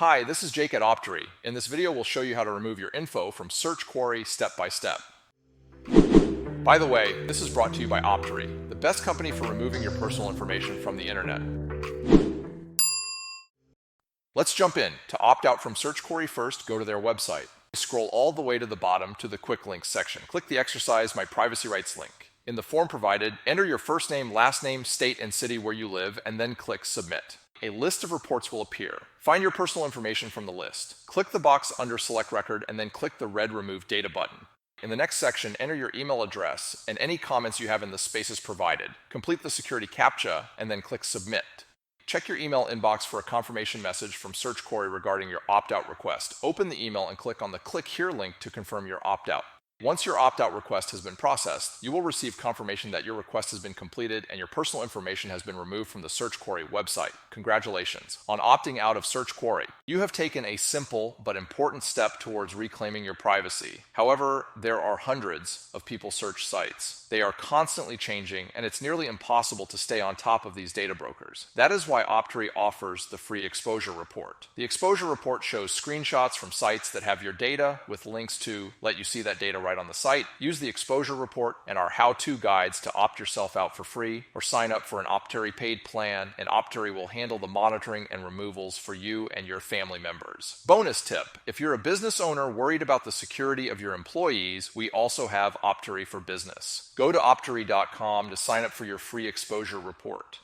Hi, this is Jake at Optery. In this video, we'll show you how to remove your info from Search Quarry step by step. By the way, this is brought to you by Optery, the best company for removing your personal information from the internet. Let's jump in. To opt out from Search Quarry first, go to their website. Scroll all the way to the bottom to the Quick Links section. Click the Exercise My Privacy Rights link. In the form provided, enter your first name, last name, state, and city where you live, and then click Submit. A list of reports will appear. Find your personal information from the list. Click the box under Select Record and then click the red Remove Data button. In the next section, enter your email address and any comments you have in the spaces provided. Complete the security CAPTCHA and then click Submit. Check your email inbox for a confirmation message from Search Quarry regarding your opt-out request. Open the email and click on the Click Here link to confirm your opt-out. Once your opt-out request has been processed, you will receive confirmation that your request has been completed and your personal information has been removed from the Search Quarry website. Congratulations on opting out of Search Quarry. You have taken a simple but important step towards reclaiming your privacy. However, there are hundreds of people search sites. They are constantly changing, and it's nearly impossible to stay on top of these data brokers. That is why Optery offers the free exposure report. The exposure report shows screenshots from sites that have your data with links to let you see that data right on the site. Use the exposure report and our how-to guides to opt yourself out for free or sign up for an Optery paid plan, and Optery will handle the monitoring and removals for you and your family members. Bonus tip: if you're a business owner worried about the security of your employees, we also have Optery for Business. Go to optery.com to sign up for your free exposure report.